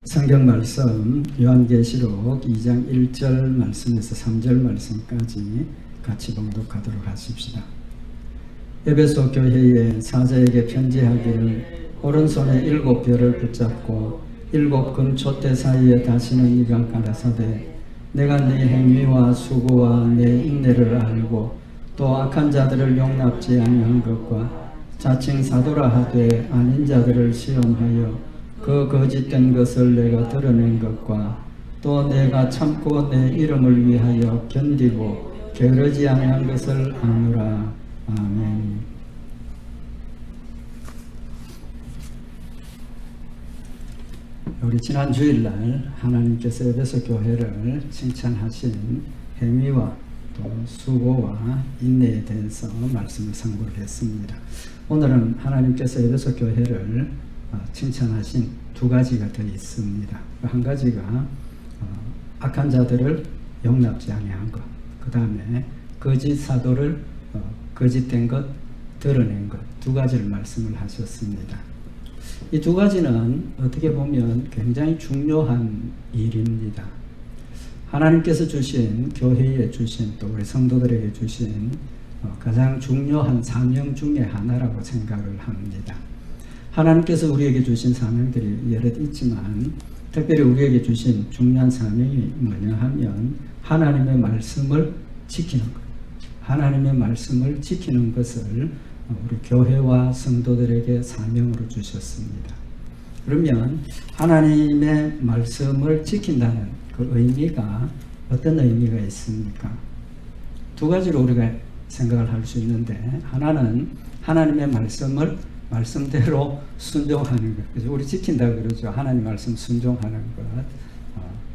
성경 말씀 요한계시록 2장 1절 말씀에서 3절 말씀까지 같이 봉독하도록 하십시다. 에베소 교회의 사자에게 편지하기를 오른손에 7별을 붙잡고 7 금촛대 사이에 다시는 이가 가라사대 내가 네 행위와 수고와 네 인내를 알고 또 악한 자들을 용납지 아니한 것과 자칭 사도라 하되 아닌 자들을 시험하여 그 거짓된 것을 내가 드러낸 것과 또 내가 참고 내 이름을 위하여 견디고 게으르지 아니한 것을 아노라. 아멘. 우리 지난 주일날 하나님께서 에베소 교회를 칭찬하신 행위와 또 수고와 인내에 대해서 말씀을 상고를 했습니다. 오늘은 하나님께서 에베소 교회를 칭찬하신 2가지가 더 있습니다. 한 가지가 악한 자들을 용납지 아니한 것, 그 다음에 거짓 사도를 거짓된 것, 드러낸 것, 2가지를 말씀을 하셨습니다. 이 2가지는 어떻게 보면 굉장히 중요한 일입니다. 하나님께서 주신, 교회에 주신, 또 우리 성도들에게 주신 가장 중요한 사명 중에 하나라고 생각을 합니다. 하나님께서 우리에게 주신 사명들이 여러 있지만 특별히 우리에게 주신 중요한 사명이 뭐냐 하면 하나님의 말씀을 지키는 것. 하나님의 말씀을 지키는 것을 우리 교회와 성도들에게 사명으로 주셨습니다. 그러면 하나님의 말씀을 지킨다는 그 의미가 어떤 의미가 있습니까? 2가지로 우리가 생각을 할 수 있는데, 하나는 하나님의 말씀을 말씀대로 순종하는 것. 그래서 우리 지킨다 그러죠. 하나님 말씀 순종하는 것.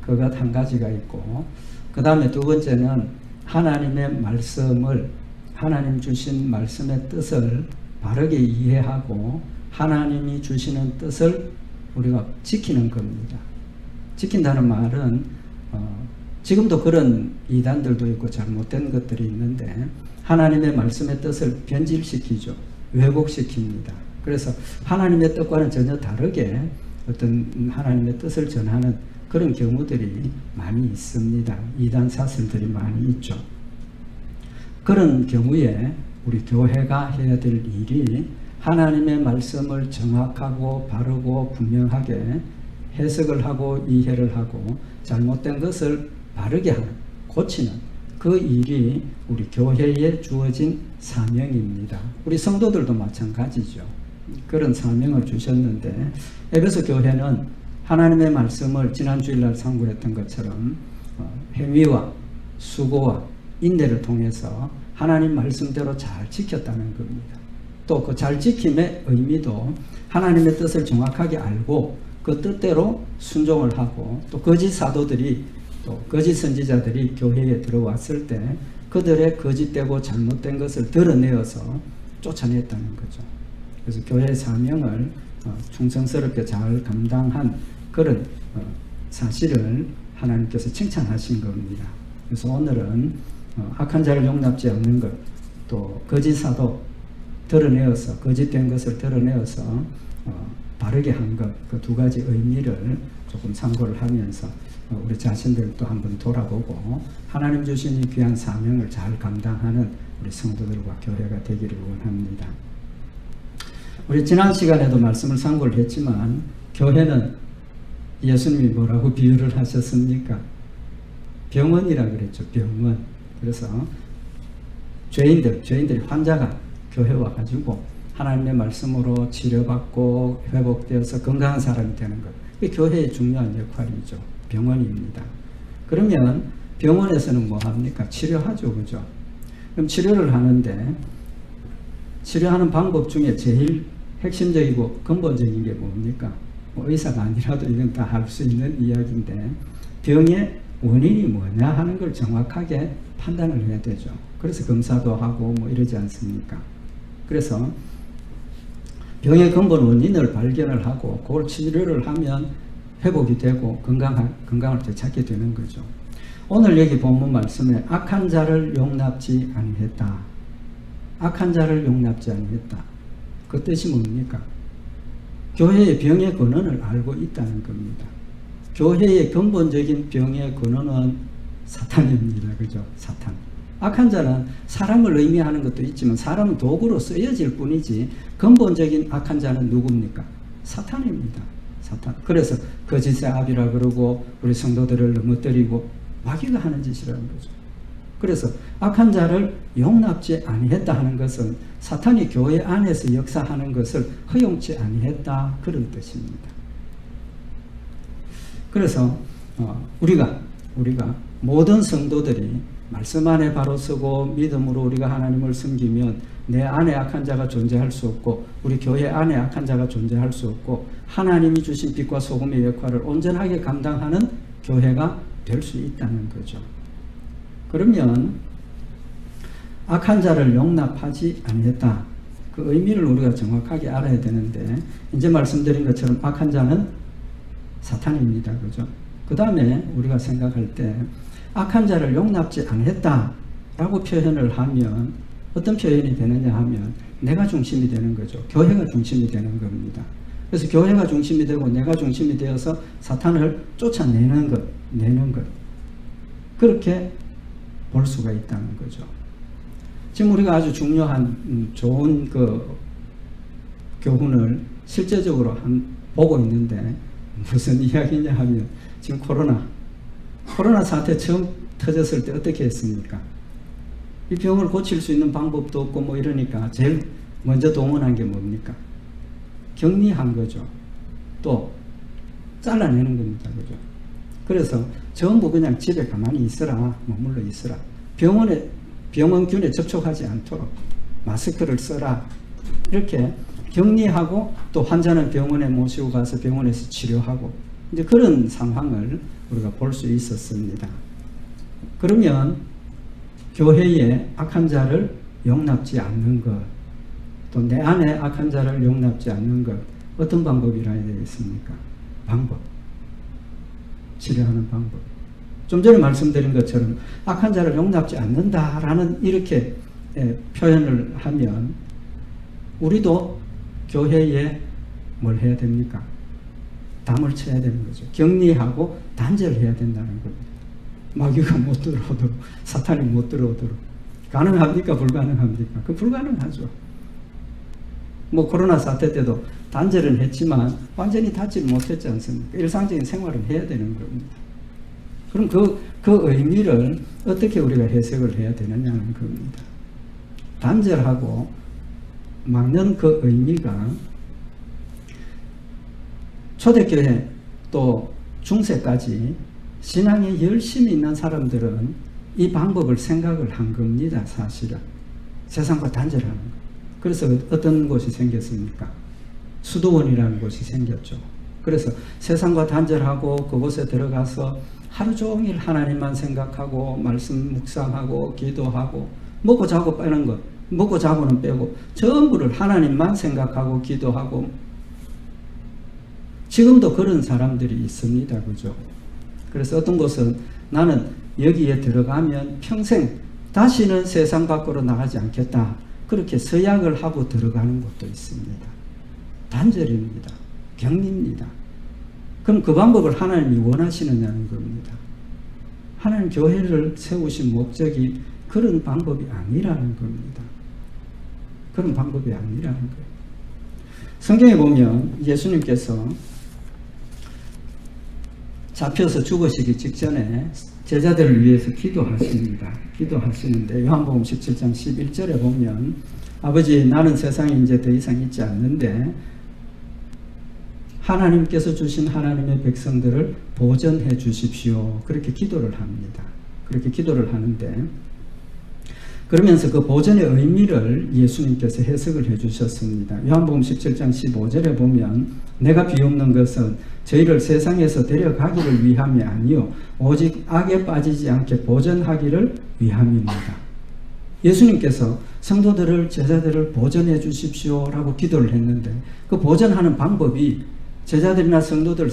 그것 한 가지가 있고, 그 다음에 2번째는 하나님의 말씀을, 하나님 주신 말씀의 뜻을 바르게 이해하고 하나님이 주시는 뜻을 우리가 지키는 겁니다. 지킨다는 말은 지금도 그런 이단들도 있고 잘못된 것들이 있는데 하나님의 말씀의 뜻을 변질시키죠. 왜곡시킵니다. 그래서 하나님의 뜻과는 전혀 다르게 어떤 하나님의 뜻을 전하는 그런 경우들이 많이 있습니다. 이단 사슬들이 많이 있죠. 그런 경우에 우리 교회가 해야 될 일이 하나님의 말씀을 정확하고 바르고 분명하게 해석을 하고 이해를 하고 잘못된 것을 바르게 하는, 고치는 그 일이 우리 교회에 주어진 사명입니다. 우리 성도들도 마찬가지죠. 그런 사명을 주셨는데 에베소 교회는 하나님의 말씀을 지난 주일날 상고했던 것처럼 행위와 수고와 인내를 통해서 하나님 말씀대로 잘 지켰다는 겁니다. 또 그 잘 지킴의 의미도 하나님의 뜻을 정확하게 알고 그 뜻대로 순종을 하고, 또 거짓 사도들이, 또 거짓 선지자들이 교회에 들어왔을 때 그들의 거짓되고 잘못된 것을 드러내어서 쫓아냈다는 거죠. 그래서 교회의 사명을 충성스럽게 잘 감당한 그런 사실을 하나님께서 칭찬하신 겁니다. 그래서 오늘은 악한 자를 용납지 않는 것, 또 거짓 사도 드러내어서, 거짓된 것을 드러내어서 바르게 한 것, 그 2가지 의미를 조금 참고를 하면서 우리 자신들도 한번 돌아보고 하나님 주신 이 귀한 사명을 잘 감당하는 우리 성도들과 교회가 되기를 원합니다. 우리 지난 시간에도 말씀을 상고를 했지만 교회는 예수님이 뭐라고 비유를 하셨습니까? 병원이라 그랬죠. 병원. 그래서 죄인들이 환자가 교회 와가지고 하나님의 말씀으로 치료받고 회복되어서 건강한 사람이 되는 것. 이게 교회의 중요한 역할이죠. 병원입니다. 그러면 병원에서는 뭐 합니까? 치료하죠. 그죠? 그럼 치료를 하는데 치료하는 방법 중에 제일 핵심적이고 근본적인 게 뭡니까? 뭐 의사가 아니라도 이건 다 할 수 있는 이야기인데 병의 원인이 뭐냐 하는 걸 정확하게 판단을 해야 되죠. 그래서 검사도 하고 뭐 이러지 않습니까? 그래서 병의 근본 원인을 발견을 하고 그걸 치료를 하면 회복이 되고 건강을 되찾게 되는 거죠. 오늘 여기 본문 말씀에 악한 자를 용납지 아니했다. 악한 자를 용납지 아니했다. 그 뜻이 뭡니까? 교회의 병의 근원을 알고 있다는 겁니다. 교회의 근본적인 병의 근원은 사탄입니다. 그죠? 사탄. 악한 자는 사람을 의미하는 것도 있지만 사람은 도구로 쓰여질 뿐이지 근본적인 악한 자는 누굽니까? 사탄입니다. 사탄. 그래서 거짓의 압이라 그러고 우리 성도들을 넘어뜨리고 마귀가 하는 짓이라는 거죠. 그래서 악한 자를 용납지 아니했다 하는 것은 사탄이 교회 안에서 역사하는 것을 허용치 아니했다 그런 뜻입니다. 그래서 우리가 모든 성도들이 말씀 안에 바로 서고 믿음으로 우리가 하나님을 섬기면 내 안에 악한 자가 존재할 수 없고 우리 교회 안에 악한 자가 존재할 수 없고 하나님이 주신 빛과 소금의 역할을 온전하게 감당하는 교회가 될 수 있다는 거죠. 그러면 악한 자를 용납하지 아니했다. 그 의미를 우리가 정확하게 알아야 되는데 이제 말씀드린 것처럼 악한 자는 사탄입니다. 그죠? 그 다음에 우리가 생각할 때 악한 자를 용납지 않았다라고 표현을 하면 어떤 표현이 되느냐 하면 내가 중심이 되는 거죠. 교회가 중심이 되는 겁니다. 그래서 교회가 중심이 되고 내가 중심이 되어서 사탄을 쫓아내는 것, 그렇게 볼 수가 있다는 거죠. 지금 우리가 아주 중요한 좋은 그 교훈을 실제적으로 보고 있는데 무슨 이야기냐 하면 지금 코로나 사태 처음 터졌을 때 어떻게 했습니까? 이 병을 고칠 수 있는 방법도 없고 뭐 이러니까 제일 먼저 동원한 게 뭡니까? 격리한 거죠. 또 잘라내는 겁니다. 그죠? 그래서 전부 그냥 집에 가만히 있으라, 머물러 있으라. 병원균에 접촉하지 않도록 마스크를 써라. 이렇게 격리하고 또 환자는 병원에 모시고 가서 병원에서 치료하고 이제 그런 상황을 우리가 볼 수 있었습니다. 그러면 교회에 악한 자를 용납지 않는 것, 또 내 안에 악한 자를 용납지 않는 것, 어떤 방법이라 해야 되겠습니까? 방법. 치료하는 방법. 좀 전에 말씀드린 것처럼 악한 자를 용납지 않는다라는 이렇게 표현을 하면 우리도 교회에 뭘 해야 됩니까? 담을 쳐야 되는 거죠. 격리하고 단절을 해야 된다는 겁니다. 마귀가 못 들어오도록, 사탄이 못 들어오도록. 가능합니까? 불가능합니까? 그 불가능하죠. 뭐 코로나 사태 때도 단절은 했지만 완전히 닫지를 못했지 않습니까? 일상적인 생활을 해야 되는 겁니다. 그럼 그 의미를 어떻게 우리가 해석을 해야 되느냐는 겁니다. 단절하고 막는 그 의미가 초대교회 또 중세까지 신앙에 열심히 있는 사람들은 이 방법을 생각을 한 겁니다. 사실은 세상과 단절하는 거. 그래서 어떤 곳이 생겼습니까? 수도원이라는 곳이 생겼죠. 그래서 세상과 단절하고 그곳에 들어가서 하루 종일 하나님만 생각하고 말씀 묵상하고 기도하고 먹고 자고 빼는 것, 먹고 자고는 빼고 전부를 하나님만 생각하고 기도하고 지금도 그런 사람들이 있습니다. 그죠? 그래서 어떤 곳은 나는 여기에 들어가면 평생 다시는 세상 밖으로 나가지 않겠다. 그렇게 서약을 하고 들어가는 곳도 있습니다. 단절입니다. 격리입니다. 그럼 그 방법을 하나님이 원하시느냐는 겁니다. 하나님 교회를 세우신 목적이 그런 방법이 아니라는 겁니다. 그런 방법이 아니라는 거예요. 성경에 보면 예수님께서 잡혀서 죽으시기 직전에 제자들을 위해서 기도하십니다. 기도하시는데 요한복음 17장 11절에 보면 아버지 나는 세상에 이제 더 이상 있지 않는데 하나님께서 주신 하나님의 백성들을 보전해 주십시오. 그렇게 기도를 합니다. 그렇게 기도를 하는데 그러면서 그 보전의 의미를 예수님께서 해석을 해 주셨습니다. 요한복음 17장 15절에 보면 내가 비옵는 것은 저희를 세상에서 데려가기를 위함이 아니요 오직 악에 빠지지 않게 보전하기를 위함입니다. 예수님께서 성도들을 제자들을 보전해 주십시오 라고 기도를 했는데 그 보전하는 방법이 제자들이나 성도들을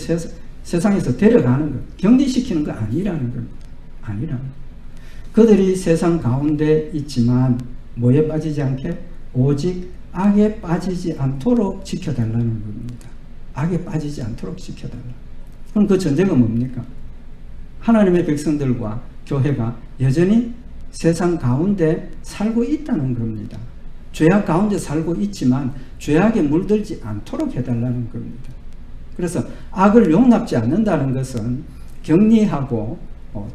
세상에서 데려가는 것, 격리시키는 거 아니라는 겁니다. 아니라는 것. 그들이 세상 가운데 있지만 뭐에 빠지지 않게? 오직 악에 빠지지 않도록 지켜달라는 겁니다. 악에 빠지지 않도록 지켜달라. 그럼 그 전제가 뭡니까? 하나님의 백성들과 교회가 여전히 세상 가운데 살고 있다는 겁니다. 죄악 가운데 살고 있지만 죄악에 물들지 않도록 해달라는 겁니다. 그래서 악을 용납지 않는다는 것은 격리하고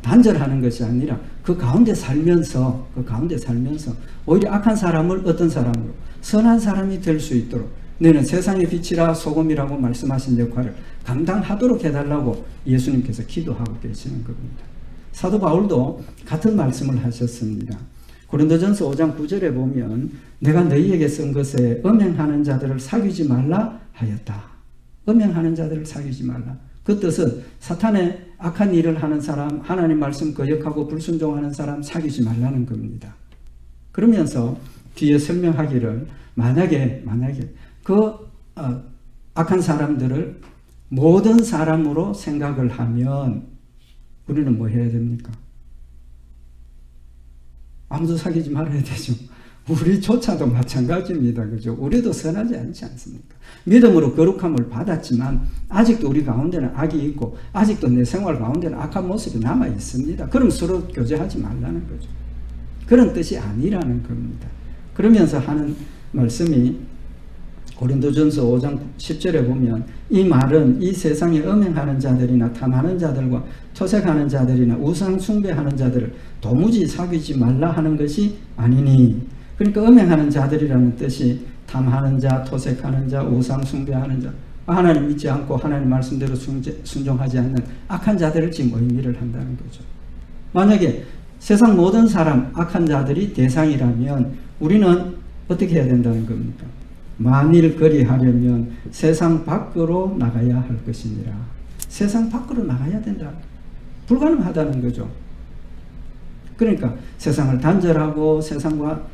단절하는 것이 아니라 그 가운데 살면서 오히려 악한 사람을 어떤 사람으로 선한 사람이 될 수 있도록 너는 세상의 빛이라 소금이라고 말씀하신 역할을 감당하도록 해달라고 예수님께서 기도하고 계시는 겁니다. 사도 바울도 같은 말씀을 하셨습니다. 고린도전서 5장 9절에 보면 내가 너희에게 쓴 것에 음행하는 자들을 사귀지 말라 하였다. 음행하는 자들을 사귀지 말라. 그 뜻은 사탄의 악한 일을 하는 사람, 하나님 말씀 거역하고 불순종하는 사람 사귀지 말라는 겁니다. 그러면서 뒤에 설명하기를 만약에 그 악한 사람들을 모든 사람으로 생각을 하면 우리는 뭐 해야 됩니까? 아무도 사귀지 말아야 되죠. 우리조차도 마찬가지입니다. 그죠? 우리도 선하지 않지 않습니까? 믿음으로 거룩함을 받았지만 아직도 우리 가운데는 악이 있고 아직도 내 생활 가운데는 악한 모습이 남아 있습니다. 그럼 서로 교제하지 말라는 거죠. 그런 뜻이 아니라는 겁니다. 그러면서 하는 말씀이 고린도전서 5장 10절에 보면 이 말은 이 세상에 음행하는 자들이나 탐하는 자들과 토색하는 자들이나 우상 숭배하는 자들을 도무지 사귀지 말라 하는 것이 아니니. 그러니까 음행하는 자들이라는 뜻이 탐하는 자, 토색하는 자, 우상 숭배하는 자, 하나님 믿지 않고 하나님 말씀대로 순종하지 않는 악한 자들을 지금 의미를 한다는 거죠. 만약에 세상 모든 사람 악한 자들이 대상이라면 우리는 어떻게 해야 된다는 겁니까? 만일 그리하려면 세상 밖으로 나가야 할 것이니라. 세상 밖으로 나가야 된다. 불가능하다는 거죠. 그러니까 세상을 단절하고 세상과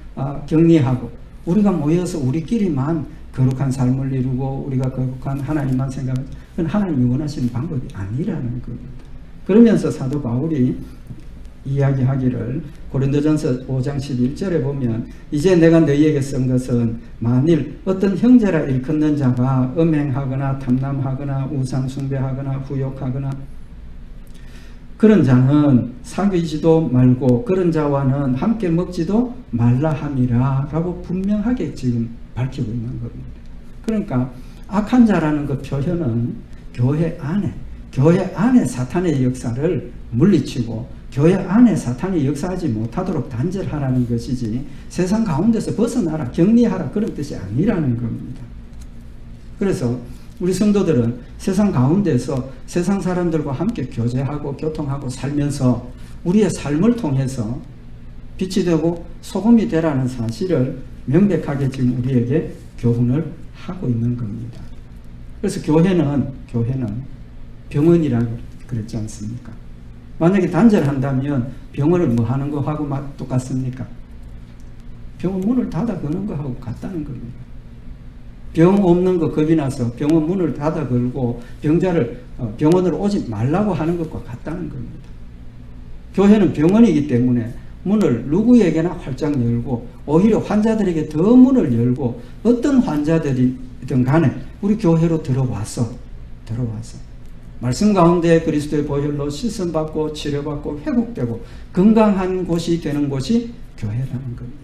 격리하고 우리가 모여서 우리끼리만 거룩한 삶을 이루고 우리가 거룩한 하나님만 생각하는 그건 하나님이 원하시는 방법이 아니라는 겁니다. 그러면서 사도 바울이 이야기하기를 고린도전서 5장 11절에 보면 이제 내가 너희에게 쓴 것은 만일 어떤 형제라 일컫는 자가 음행하거나 탐남하거나 우상 숭배하거나 후욕하거나 그런 자는 사귀지도 말고 그런 자와는 함께 먹지도 말라 함이라 라고 분명하게 지금 밝히고 있는 겁니다. 그러니까 악한 자라는 그 표현은 교회 안에 사탄의 역사를 물리치고 교회 안에 사탄이 역사하지 못하도록 단절하라는 것이지 세상 가운데서 벗어나라, 격리하라 그런 뜻이 아니라는 겁니다. 그래서 우리 성도들은 세상 가운데서 세상 사람들과 함께 교제하고 교통하고 살면서 우리의 삶을 통해서 빛이 되고 소금이 되라는 사실을 명백하게 지금 우리에게 교훈을 하고 있는 겁니다. 그래서 교회는 병원이라고 그랬지 않습니까? 만약에 단절한다면 병원을 뭐 하는 거하고 똑같습니까? 병원 문을 닫아 거는 거하고 같다는 겁니다. 병 없는 거 겁이 나서 병원 문을 닫아 걸고 병자를 병원으로 오지 말라고 하는 것과 같다는 겁니다. 교회는 병원이기 때문에 문을 누구에게나 활짝 열고 오히려 환자들에게 더 문을 열고 어떤 환자들이든 간에 우리 교회로 들어와서 말씀 가운데 그리스도의 보혈로 씻음받고 치료받고 회복되고 건강한 곳이 되는 곳이 교회라는 겁니다.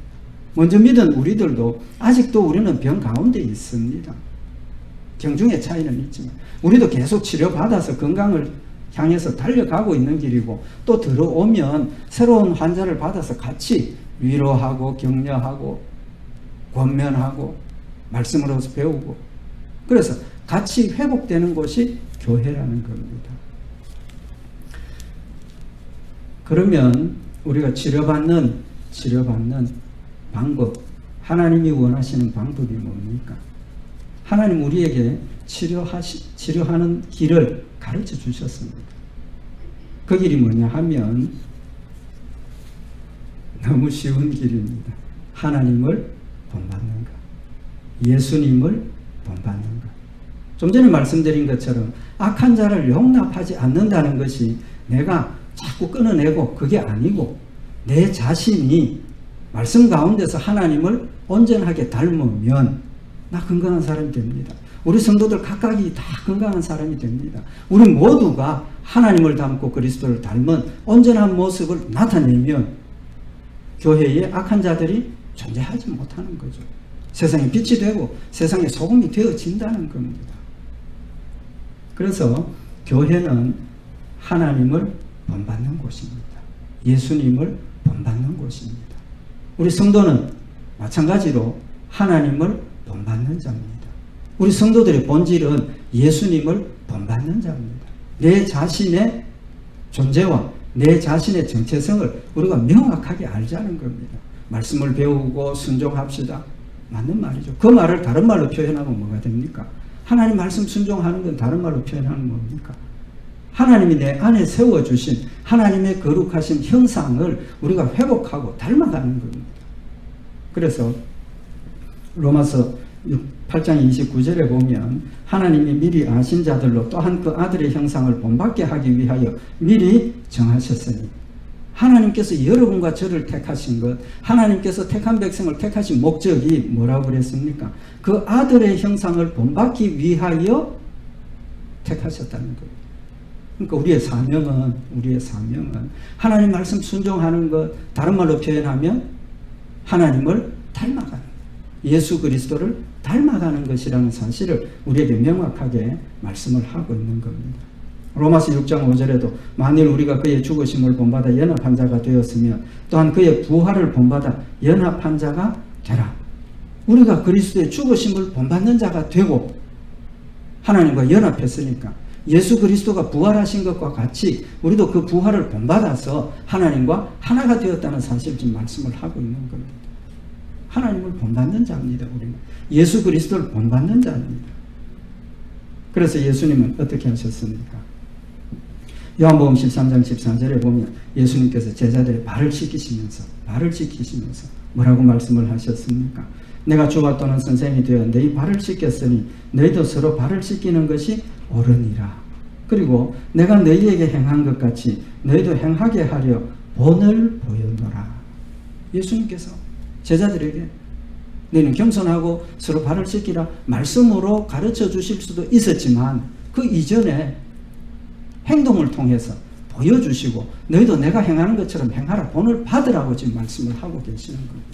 먼저 믿은 우리들도 아직도 우리는 병 가운데 있습니다. 경중의 차이는 있지만 우리도 계속 치료받아서 건강을 향해서 달려가고 있는 길이고 또 들어오면 새로운 환자를 받아서 같이 위로하고 격려하고 권면하고 말씀으로서 배우고 그래서 같이 회복되는 곳이 교회라는 겁니다. 그러면 우리가 치료받는 방법, 하나님이 원하시는 방법이 뭡니까? 하나님 우리에게 치료하는 길을 가르쳐 주셨습니다. 그 길이 뭐냐 하면 너무 쉬운 길입니다. 하나님을 본받는 것, 예수님을 본받는 것. 좀 전에 말씀드린 것처럼 악한 자를 용납하지 않는다는 것이 내가 자꾸 끊어내고 그게 아니고 내 자신이 말씀 가운데서 하나님을 온전하게 닮으면 나 건강한 사람이 됩니다. 우리 성도들 각각이 다 건강한 사람이 됩니다. 우리 모두가 하나님을 닮고 그리스도를 닮은 온전한 모습을 나타내면 교회에 악한 자들이 존재하지 못하는 거죠. 세상에 빛이 되고 세상에 소금이 되어진다는 겁니다. 그래서 교회는 하나님을 본받는 곳입니다. 예수님을 본받는 곳입니다. 우리 성도는 마찬가지로 하나님을 본받는 자입니다. 우리 성도들의 본질은 예수님을 본받는 자입니다. 내 자신의 존재와 내 자신의 정체성을 우리가 명확하게 알자는 겁니다. 말씀을 배우고 순종합시다. 맞는 말이죠. 그 말을 다른 말로 표현하면 뭐가 됩니까? 하나님 말씀 순종하는 건 다른 말로 표현하는 뭡니까? 하나님이 내 안에 세워주신 하나님의 거룩하신 형상을 우리가 회복하고 닮아가는 겁니다. 그래서 로마서 8장 29절에 보면 하나님이 미리 아신 자들로 또한 그 아들의 형상을 본받게 하기 위하여 미리 정하셨으니, 하나님께서 여러분과 저를 택하신 것, 하나님께서 택한 백성을 택하신 목적이 뭐라고 그랬습니까? 그 아들의 형상을 본받기 위하여 택하셨다는 거예요. 그러니까 우리의 사명은 하나님 말씀 순종하는 것, 다른 말로 표현하면 하나님을 닮아가는, 예수 그리스도를 닮아가는 것이라는 사실을 우리에게 명확하게 말씀을 하고 있는 겁니다. 로마서 6장 5절에도 만일 우리가 그의 죽으심을 본받아 연합한 자가 되었으면 또한 그의 부활을 본받아 연합한 자가 되라. 우리가 그리스도의 죽으심을 본받는 자가 되고 하나님과 연합했으니까 예수 그리스도가 부활하신 것과 같이 우리도 그 부활을 본받아서 하나님과 하나가 되었다는 사실을 지금 말씀을 하고 있는 겁니다. 하나님을 본받는 자입니다. 우리는 예수 그리스도를 본받는 자입니다. 그래서 예수님은 어떻게 하셨습니까? 요한복음 13장 14절에 보면 예수님께서 제자들의 발을 씻기시면서 뭐라고 말씀을 하셨습니까? 내가 주와 또는 선생이 되어 너희 발을 씻겼으니 너희도 서로 발을 씻기는 것이 옳으니라. 그리고 내가 너희에게 행한 것 같이 너희도 행하게 하려 본을 보였노라. 예수님께서 제자들에게 너희는 겸손하고 서로 발을 씻기라 말씀으로 가르쳐 주실 수도 있었지만 그 이전에 행동을 통해서 보여주시고 너희도 내가 행하는 것처럼 행하라, 본을 받으라고 지금 말씀을 하고 계시는 겁니다.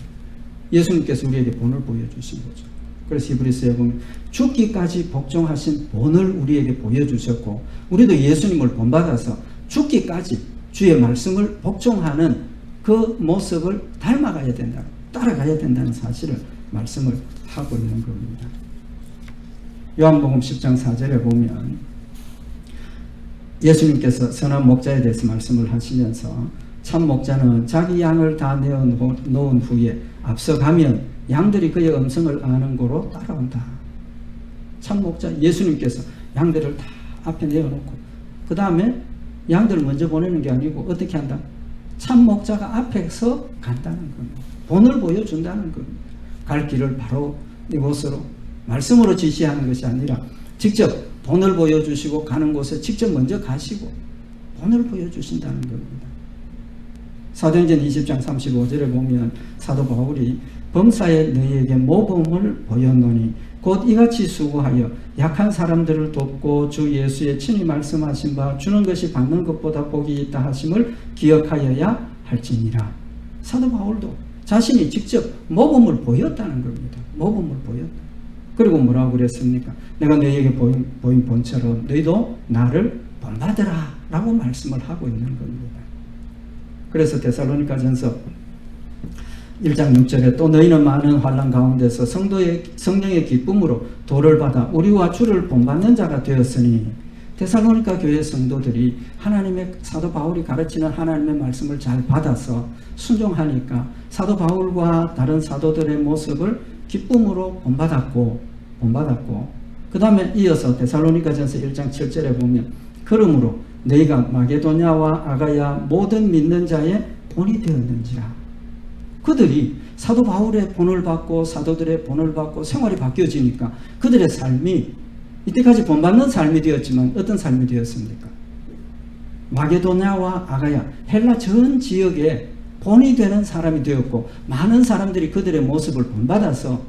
예수님께서 우리에게 본을 보여주신 거죠. 그래서 히브리서에 보면 죽기까지 복종하신 본을 우리에게 보여주셨고 우리도 예수님을 본받아서 죽기까지 주의 말씀을 복종하는 그 모습을 닮아가야 된다, 따라가야 된다는 사실을 말씀을 하고 있는 겁니다. 요한복음 10장 4절에 보면 예수님께서 선한 목자에 대해서 말씀을 하시면서 참 목자는 자기 양을 다 내어놓은 후에 앞서가면 양들이 그의 음성을 아는 고로 따라온다. 참 목자 예수님께서 양들을 다 앞에 내어놓고 그 다음에 양들을 먼저 보내는 게 아니고 어떻게 한다? 참 목자가 앞에서 간다는 겁니다. 본을 보여준다는 겁니다. 갈 길을 바로 이곳으로 말씀으로 지시하는 것이 아니라 직접 본을 보여주시고 가는 곳에 직접 먼저 가시고 본을 보여주신다는 겁니다. 사도행전 20장 35절에 보면 사도 바울이 범사에 너희에게 모범을 보였노니 곧 이같이 수고하여 약한 사람들을 돕고 주 예수의 친히 말씀하신 바 주는 것이 받는 것보다 복이 있다 하심을 기억하여야 할지니라. 사도 바울도 자신이 직접 모범을 보였다는 겁니다. 모범을 보였다. 그리고 뭐라고 그랬습니까? 내가 너희에게 보인 본처럼 너희도 나를 본받으라 라고 말씀을 하고 있는 겁니다. 그래서 데살로니가전서 1장 6절에 또 너희는 많은 환난 가운데서 성령의 기쁨으로 도를 받아 우리와 주를 본받는 자가 되었으니, 데살로니가 교회 성도들이 하나님의 사도 바울이 가르치는 하나님의 말씀을 잘 받아서 순종하니까 사도 바울과 다른 사도들의 모습을 기쁨으로 본받았고 그 다음에 이어서 데살로니가전서 1장 7절에 보면 그러므로 너희가 마게도냐와 아가야 모든 믿는 자의 본이 되었는지라. 그들이 사도 바울의 본을 받고 사도들의 본을 받고 생활이 바뀌어지니까 그들의 삶이 이때까지 본받는 삶이 되었지만 어떤 삶이 되었습니까? 마게도냐와 아가야 헬라 전 지역에 본이 되는 사람이 되었고 많은 사람들이 그들의 모습을 본받아서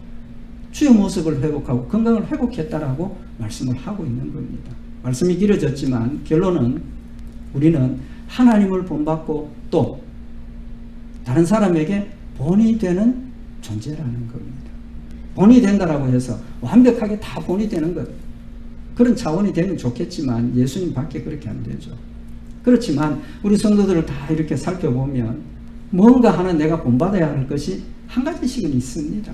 주의 모습을 회복하고 건강을 회복했다라고 말씀을 하고 있는 겁니다. 말씀이 길어졌지만 결론은 우리는 하나님을 본받고 또 다른 사람에게 본이 되는 존재라는 겁니다. 본이 된다라고 해서 완벽하게 다 본이 되는 것, 그런 차원이 되면 좋겠지만 예수님 밖에 그렇게 안 되죠. 그렇지만 우리 성도들을 다 이렇게 살펴보면 뭔가 하나 내가 본받아야 할 것이 한 가지씩은 있습니다.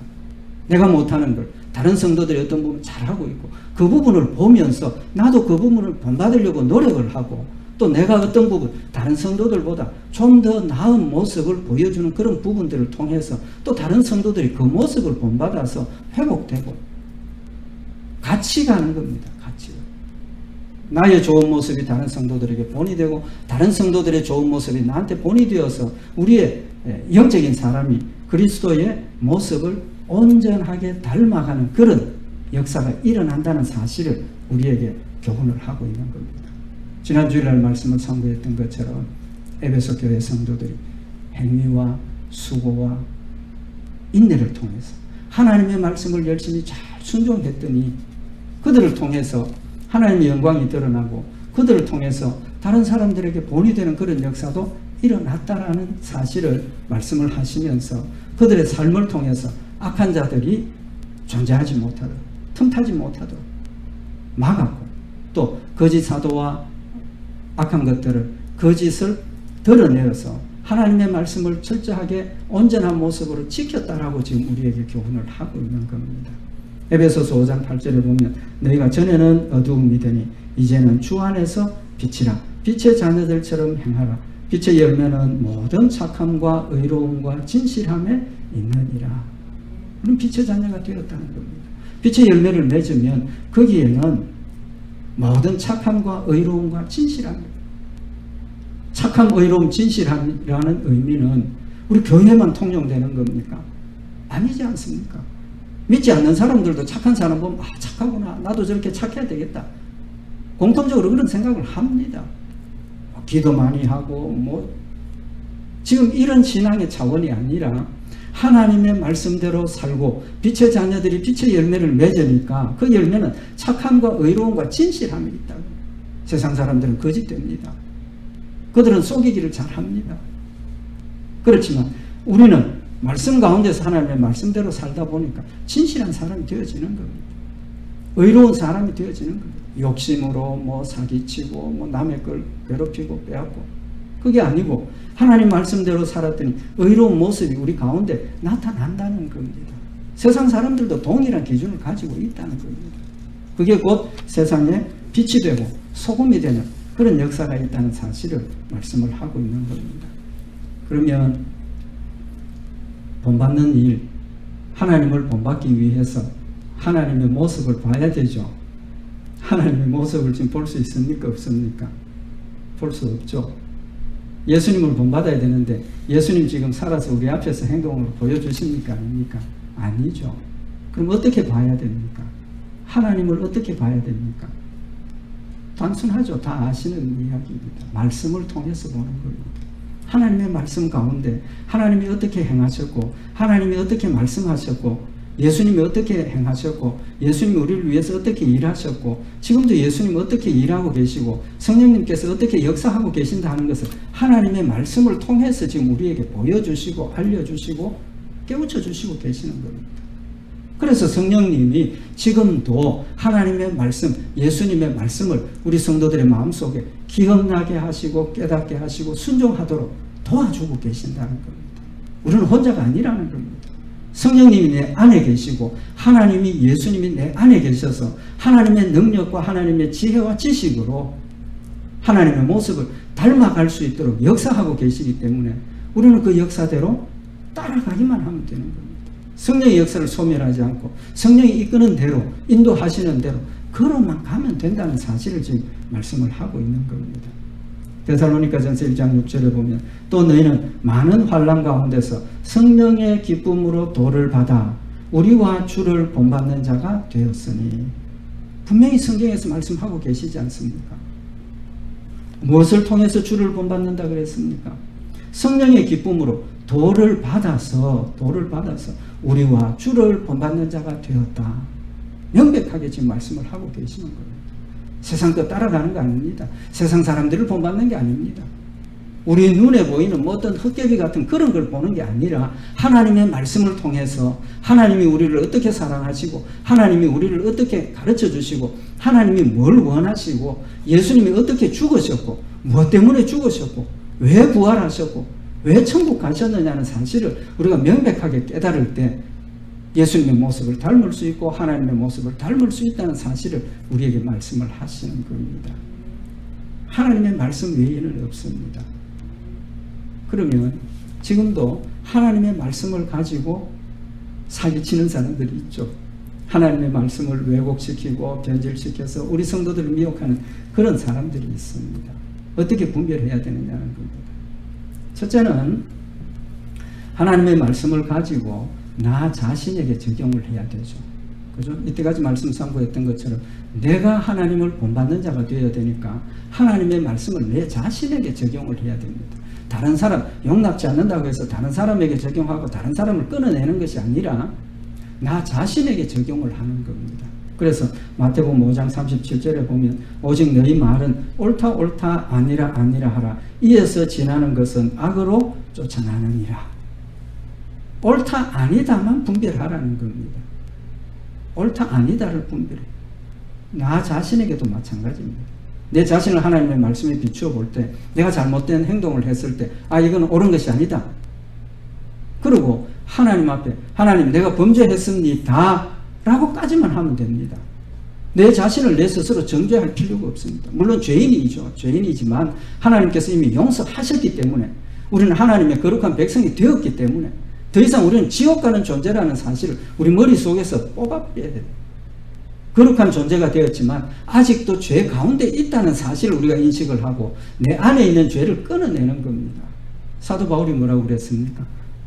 내가 못하는 걸 다른 성도들이 어떤 부분 잘하고 있고 그 부분을 보면서 나도 그 부분을 본받으려고 노력을 하고 또 내가 어떤 부분 다른 성도들보다 좀 더 나은 모습을 보여주는 그런 부분들을 통해서 또 다른 성도들이 그 모습을 본받아서 회복되고 같이 가는 겁니다. 같이. 나의 좋은 모습이 다른 성도들에게 본이 되고 다른 성도들의 좋은 모습이 나한테 본이 되어서 우리의 영적인 사람이 그리스도의 모습을 온전하게 닮아가는 그런 역사가 일어난다는 사실을 우리에게 교훈을 하고 있는 겁니다. 지난 주일날 말씀을 선고했던 것처럼 에베소 교회 성도들이 행위와 수고와 인내를 통해서 하나님의 말씀을 열심히 잘 순종했더니 그들을 통해서 하나님의 영광이 드러나고 그들을 통해서 다른 사람들에게 본이 되는 그런 역사도 일어났다라는 사실을 말씀을 하시면서 그들의 삶을 통해서 악한 자들이 존재하지 못하도록 틈타지 못하도록 막았고 또 거짓 사도와 악한 것들을 거짓을 드러내어서 하나님의 말씀을 철저하게 온전한 모습으로 지켰다라고 지금 우리에게 교훈을 하고 있는 겁니다. 에베소서 5장 8절에 보면 너희가 전에는 어두움이더니 이제는 주 안에서 빛이라 빛의 자녀들처럼 행하라 빛의 열매는 모든 착함과 의로움과 진실함에 있느니라. 우리는 빛의 자녀가 되었다는 겁니다. 빛의 열매를 맺으면 거기에는 모든 착함과 의로움과 진실함, 착함, 의로움, 진실함이라는 의미는 우리 교회만 통용되는 겁니까? 아니지 않습니까? 믿지 않는 사람들도 착한 사람 보면 아 착하구나 나도 저렇게 착해야 되겠다 공통적으로 그런 생각을 합니다. 기도 많이 하고 지금 이런 신앙의 차원이 아니라 하나님의 말씀대로 살고 빛의 자녀들이 빛의 열매를 맺으니까 그 열매는 착함과 의로움과 진실함이 있다고. 세상 사람들은 거짓됩니다. 그들은 속이기를 잘합니다. 그렇지만 우리는 말씀 가운데서 하나님의 말씀대로 살다 보니까 진실한 사람이 되어지는 겁니다. 의로운 사람이 되어지는 겁니다. 욕심으로 사기치고 남의 걸 괴롭히고 빼앗고 그게 아니고 하나님 말씀대로 살았더니 의로운 모습이 우리 가운데 나타난다는 겁니다. 세상 사람들도 동일한 기준을 가지고 있다는 겁니다. 그게 곧 세상에 빛이 되고 소금이 되는 그런 역사가 있다는 사실을 말씀을 하고 있는 겁니다. 그러면 본받는 일, 하나님을 본받기 위해서 하나님의 모습을 봐야 되죠. 하나님의 모습을 지금 볼 수 있습니까? 없습니까? 볼 수 없죠. 예수님을 본받아야 되는데 예수님 지금 살아서 우리 앞에서 행동으로 보여주십니까? 아닙니까? 아니죠. 그럼 어떻게 봐야 됩니까? 하나님을 어떻게 봐야 됩니까? 단순하죠. 다 아시는 이야기입니다. 말씀을 통해서 보는 겁니다. 하나님의 말씀 가운데 하나님이 어떻게 행하셨고 하나님이 어떻게 말씀하셨고 예수님이 어떻게 행하셨고 예수님이 우리를 위해서 어떻게 일하셨고 지금도 예수님이 어떻게 일하고 계시고 성령님께서 어떻게 역사하고 계신다는 것을 하나님의 말씀을 통해서 지금 우리에게 보여주시고 알려주시고 깨우쳐주시고 계시는 겁니다. 그래서 성령님이 지금도 하나님의 말씀, 예수님의 말씀을 우리 성도들의 마음속에 기억나게 하시고 깨닫게 하시고 순종하도록 도와주고 계신다는 겁니다. 우리는 혼자가 아니라는 겁니다. 성령님이 내 안에 계시고 하나님이 예수님이 내 안에 계셔서 하나님의 능력과 하나님의 지혜와 지식으로 하나님의 모습을 닮아갈 수 있도록 역사하고 계시기 때문에 우리는 그 역사대로 따라가기만 하면 되는 겁니다. 성령의 역사를 소멸하지 않고 성령이 이끄는 대로 인도하시는 대로 걸어만 가면 된다는 사실을 지금 말씀을 하고 있는 겁니다. 데살로니가전서 1장 6절에 보면 또 너희는 많은 환난 가운데서 성령의 기쁨으로 도를 받아 우리와 주를 본받는 자가 되었으니 분명히 성경에서 말씀하고 계시지 않습니까? 무엇을 통해서 주를 본받는다 그랬습니까? 성령의 기쁨으로 도를 받아서 우리와 주를 본받는 자가 되었다. 명백하게 지금 말씀을 하고 계시는 겁니다. 세상 거 따라가는 거 아닙니다. 세상 사람들을 본받는 게 아닙니다. 우리 눈에 보이는 뭐 어떤 헛개비 같은 그런 걸 보는 게 아니라 하나님의 말씀을 통해서 하나님이 우리를 어떻게 사랑하시고 하나님이 우리를 어떻게 가르쳐 주시고 하나님이 뭘 원하시고 예수님이 어떻게 죽으셨고 무엇 때문에 죽으셨고 왜 부활하셨고 왜 천국 가셨느냐는 사실을 우리가 명백하게 깨달을 때 예수님의 모습을 닮을 수 있고 하나님의 모습을 닮을 수 있다는 사실을 우리에게 말씀을 하시는 겁니다. 하나님의 말씀 외에는 없습니다. 그러면 지금도 하나님의 말씀을 가지고 사기치는 사람들이 있죠. 하나님의 말씀을 왜곡시키고 변질시켜서 우리 성도들을 미혹하는 그런 사람들이 있습니다. 어떻게 분별해야 되느냐는 겁니다. 첫째는 하나님의 말씀을 가지고 나 자신에게 적용을 해야 되죠. 그죠? 이때까지 말씀 상고했던 것처럼 내가 하나님을 본받는 자가 되어야 되니까 하나님의 말씀을 내 자신에게 적용을 해야 됩니다. 다른 사람 용납지 않는다고 해서 다른 사람에게 적용하고 다른 사람을 끊어내는 것이 아니라 나 자신에게 적용을 하는 겁니다. 그래서 마태복음 5장 37절에 보면 오직 너희 말은 옳다 옳다 아니라 아니라 하라. 이에서 지나는 것은 악으로 쫓아나느니라. 옳다 아니다만 분별하라는 겁니다. 옳다 아니다를 분별해. 나 자신에게도 마찬가지입니다. 내 자신을 하나님의 말씀에 비추어 볼 때 내가 잘못된 행동을 했을 때 이건 옳은 것이 아니다. 그리고 하나님 앞에 하나님 내가 범죄했습니다 라고까지만 하면 됩니다. 내 자신을 내 스스로 정죄할 필요가 없습니다. 물론 죄인이죠. 죄인이지만 하나님께서 이미 용서하셨기 때문에 우리는 하나님의 거룩한 백성이 되었기 때문에 더 이상 우리는 지옥 가는 존재라는 사실을 우리 머릿속에서 뽑아빼야 돼요. 거룩한 존재가 되었지만 아직도 죄 가운데 있다는 사실을 우리가 인식을 하고 내 안에 있는 죄를 끊어내는 겁니다. 사도 바울이 뭐라고 그랬습니까?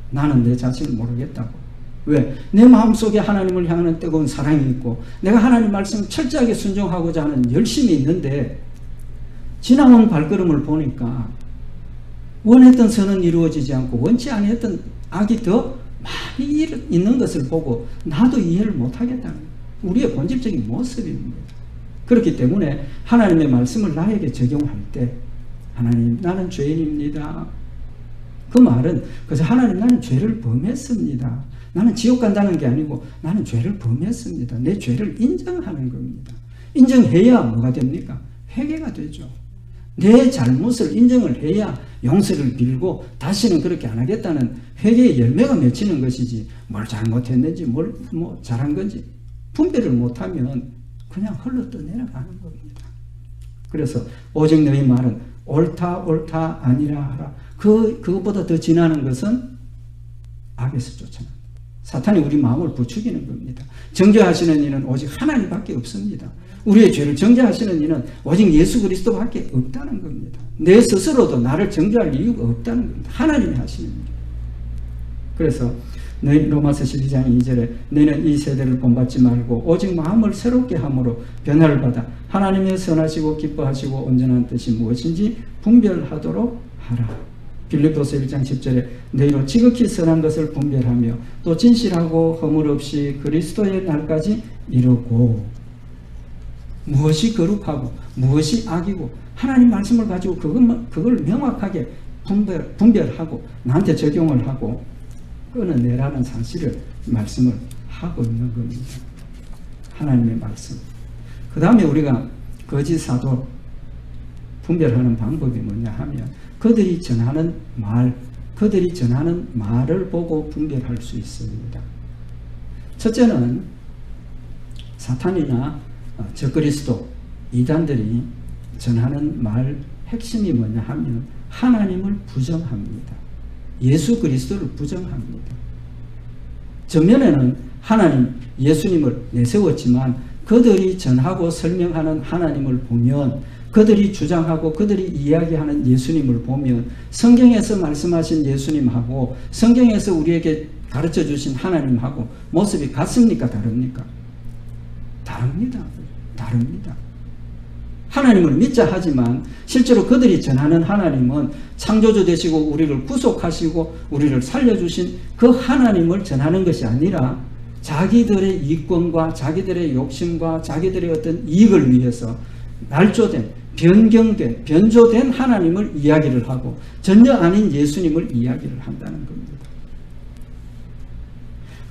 나는 내 자신을 모르겠다고. 왜? 내 마음속에 하나님을 향하는 뜨거운 사랑이 있고 내가 하나님 말씀을 철저하게 순종하고자 하는 열심이 있는데 지나온 발걸음을 보니까 원했던 선은 이루어지지 않고 원치 아니했던 악이 더 많이 있는 것을 보고 나도 이해를 못하겠다는 거예요. 우리의 본질적인 모습입니다. 그렇기 때문에 하나님의 말씀을 나에게 적용할 때 하나님 나는 죄인입니다. 그 말은 그래서 하나님 나는 죄를 범했습니다. 나는 지옥 간다는 게 아니고 나는 죄를 범했습니다. 내 죄를 인정하는 겁니다. 인정해야 뭐가 됩니까? 회개가 되죠. 내 잘못을 인정을 해야 용서를 빌고 다시는 그렇게 안 하겠다는 회개의 열매가 맺히는 것이지 뭘 잘못했는지 뭘 잘한 건지 분별을 못하면 그냥 흘러 떠내려가는 겁니다. 그래서 오직 너희 말은 옳다 옳다 아니라 하라. 그것보다 더 지나는 것은 악에서 쫓아난다. 사탄이 우리 마음을 부추기는 겁니다. 정죄하시는 이는 오직 하나님밖에 없습니다. 우리의 죄를 정죄하시는 이는 오직 예수 그리스도밖에 없다는 겁니다. 내 스스로도 나를 정죄할 이유가 없다는 겁니다. 하나님이 하시는 일이에요. 그래서 너희 로마서 12장 2절에 너희는 이 세대를 본받지 말고 오직 마음을 새롭게 함으로 변화를 받아 하나님의 선하시고 기뻐하시고 온전한 뜻이 무엇인지 분별하도록 하라. 빌립보서 1장 10절에 너희로 지극히 선한 것을 분별하며 또 진실하고 허물 없이 그리스도의 날까지 이루고. 무엇이 거룩하고 무엇이 악이고 하나님 말씀을 가지고 그걸 명확하게 분별하고 나한테 적용을 하고 끊어내라는 사실을 말씀을 하고 있는 겁니다. 하나님의 말씀. 그 다음에 우리가 거짓 사도 분별하는 방법이 뭐냐 하면 그들이 전하는 말을 보고 분별할 수 있습니다. 첫째는 사탄이나 적그리스도 이단들이 전하는 말 핵심이 뭐냐 하면 하나님을 부정합니다. 예수 그리스도를 부정합니다. 전면에는 하나님 예수님을 내세웠지만 그들이 전하고 설명하는 하나님을 보면 그들이 주장하고 그들이 이야기하는 예수님을 보면 성경에서 말씀하신 예수님하고 성경에서 우리에게 가르쳐 주신 하나님하고 모습이 같습니까? 다릅니까? 다릅니다. 하나님을 믿자 하지만 실제로 그들이 전하는 하나님은 창조주 되시고 우리를 구속하시고 우리를 살려주신 그 하나님을 전하는 것이 아니라 자기들의 이권과 자기들의 욕심과 자기들의 어떤 이익을 위해서 날조된, 변경된, 변조된 하나님을 이야기를 하고 전혀 아닌 예수님을 이야기를 한다는 겁니다.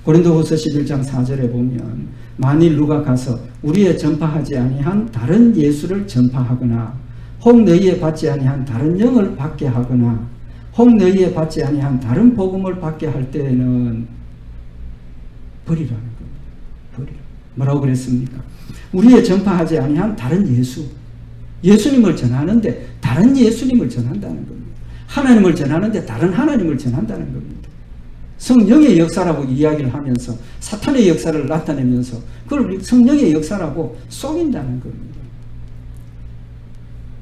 고린도후서 11장 4절에 보면 만일 누가 가서 우리의 전파하지 아니한 다른 예수를 전파하거나 혹 너희에 받지 아니한 다른 영을 받게 하거나 혹 너희에 받지 아니한 다른 복음을 받게 할 때에는 버리라는 겁니다. 버리라. 뭐라고 그랬습니까? 우리의 전파하지 아니한 다른 예수, 예수님을 전하는데 다른 예수님을 전한다는 겁니다. 하나님을 전하는데 다른 하나님을 전한다는 겁니다. 성령의 역사라고 이야기를 하면서 사탄의 역사를 나타내면서 그걸 성령의 역사라고 속인다는 겁니다.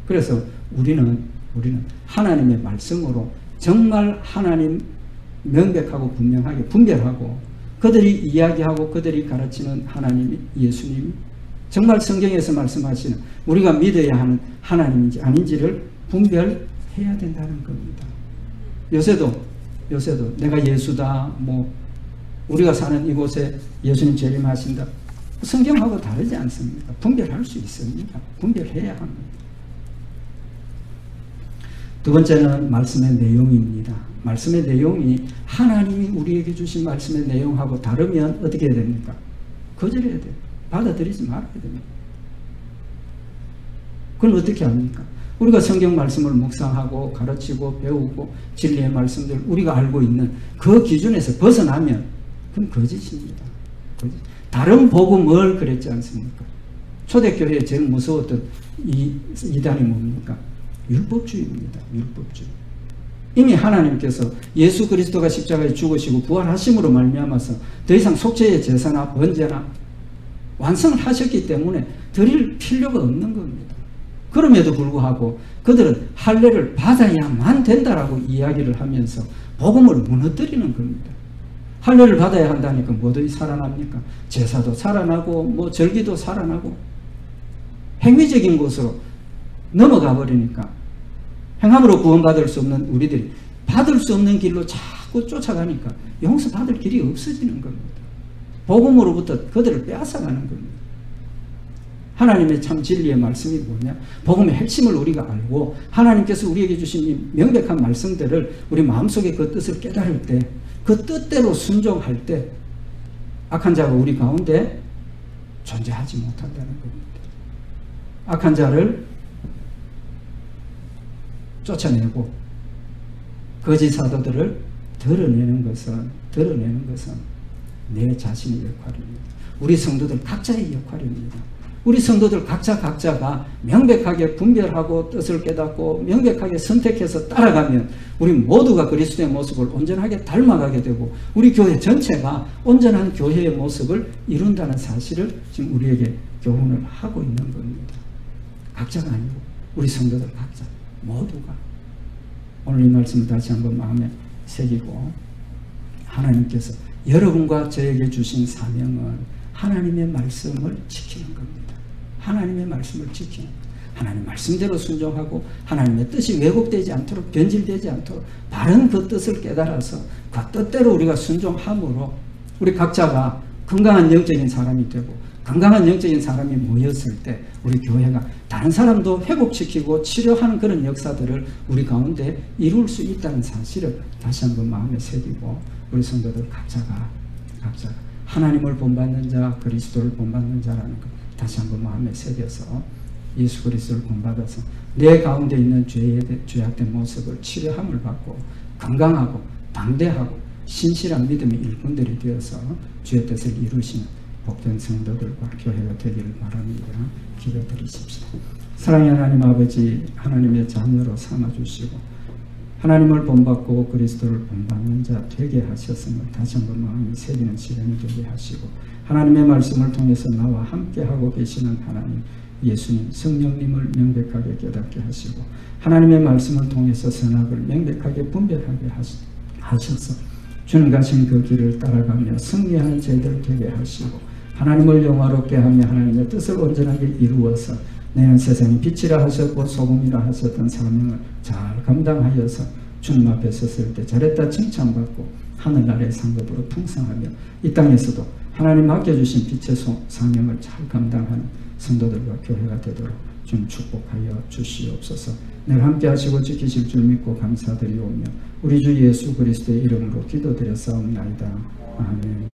그래서 우리는 하나님의 말씀으로 정말 하나님 명백하고 분명하게 분별하고 그들이 이야기하고 그들이 가르치는 하나님이 예수님이 정말 성경에서 말씀하시는 우리가 믿어야 하는 하나님인지 아닌지를 분별해야 된다는 겁니다. 요새도 내가 예수다, 우리가 사는 이곳에 예수님 재림하신다. 성경하고 다르지 않습니까? 분별할 수 있습니다. 분별해야 합니다. 두 번째는 말씀의 내용입니다. 말씀의 내용이 하나님이 우리에게 주신 말씀의 내용하고 다르면 어떻게 해야 됩니까? 거절해야 돼요. 받아들이지 말아야 됩니다. 그건 어떻게 합니까? 우리가 성경 말씀을 묵상하고 가르치고 배우고 진리의 말씀들 우리가 알고 있는 그 기준에서 벗어나면 그건 거짓입니다. 거짓. 다른 복음을 그랬지 않습니까? 초대교회에 제일 무서웠던 이단이 뭡니까? 율법주의입니다. 율법주의. 이미 하나님께서 예수 그리스도가 십자가에 죽으시고 부활하심으로 말미암아서 더 이상 속죄의 제사나 번제나 완성을 하셨기 때문에 드릴 필요가 없는 겁니다. 그럼에도 불구하고 그들은 할례를 받아야만 된다라고 이야기를 하면서 복음을 무너뜨리는 겁니다. 할례를 받아야 한다니까 뭐든지 살아납니까? 제사도 살아나고 절기도 살아나고 행위적인 것으로 넘어가 버리니까 행함으로 구원받을 수 없는 우리들이 받을 수 없는 길로 자꾸 쫓아가니까 용서받을 길이 없어지는 겁니다. 복음으로부터 그들을 빼앗아가는 겁니다. 하나님의 참 진리의 말씀이 뭐냐? 복음의 핵심을 우리가 알고 하나님께서 우리에게 주신 이 명백한 말씀들을 우리 마음속에 그 뜻을 깨달을 때 그 뜻대로 순종할 때 악한 자가 우리 가운데 존재하지 못한다는 겁니다. 악한 자를 쫓아내고 거짓 사도들을 드러내는 것은 내 자신의 역할입니다. 우리 성도들 각자의 역할입니다. 우리 성도들 각자가 명백하게 분별하고 뜻을 깨닫고 명백하게 선택해서 따라가면 우리 모두가 그리스도의 모습을 온전하게 닮아가게 되고 우리 교회 전체가 온전한 교회의 모습을 이룬다는 사실을 지금 우리에게 교훈을 하고 있는 겁니다. 각자가 아니고 우리 성도들 각자 모두가 오늘 이 말씀을 다시 한번 마음에 새기고 하나님께서 여러분과 저에게 주신 사명은 하나님의 말씀을 지키는 겁니다. 하나님의 말씀을 지키는 것. 하나님 말씀대로 순종하고 하나님의 뜻이 왜곡되지 않도록 변질되지 않도록 바른 그 뜻을 깨달아서 그 뜻대로 우리가 순종함으로 우리 각자가 건강한 영적인 사람이 되고 건강한 영적인 사람이 모였을 때 우리 교회가 다른 사람도 회복시키고 치료하는 그런 역사들을 우리 가운데 이룰 수 있다는 사실을 다시 한번 마음에 새기고 우리 성도들 각자가 하나님을 본받는 자, 그리스도를 본받는 자라는 것 다시 한번 마음에 새겨서 예수 그리스도를 본받아서 내 가운데 있는 죄악된 모습을 치료함을 받고 건강하고 당대하고 신실한 믿음의 일꾼들이 되어서 주의 뜻을 이루시는 복된 성도들과 교회가 되기를 바랍니다. 기도드리십시다. 사랑의 하나님 아버지, 하나님의 자녀로 삼아주시고 하나님을 본받고 그리스도를 본받는 자 되게 하셨음을 다시 한번 마음이 새기는 시간이 되게 하시고 하나님의 말씀을 통해서 나와 함께하고 계시는 하나님 예수님 성령님을 명백하게 깨닫게 하시고 하나님의 말씀을 통해서 선악을 명백하게 분별하게 하셔서 주님 가신 그 길을 따라가며 승리하는 저희들 되게 하시고 하나님을 영화롭게 하며 하나님의 뜻을 온전하게 이루어서 내는 세상의 빛이라 하셨고 소금이라 하셨던 사명을 잘 감당하여서 주님 앞에 섰을 때 잘했다 칭찬받고 하늘나라의 상급으로 풍성하며 이 땅에서도 하나님 맡겨주신 빛의 사명을 잘 감당하는 성도들과 교회가 되도록 좀 축복하여 주시옵소서. 늘 함께 하시고 지키실 줄 믿고 감사드리오며 우리 주 예수 그리스도의 이름으로 기도드려 싸움나이다. 아멘.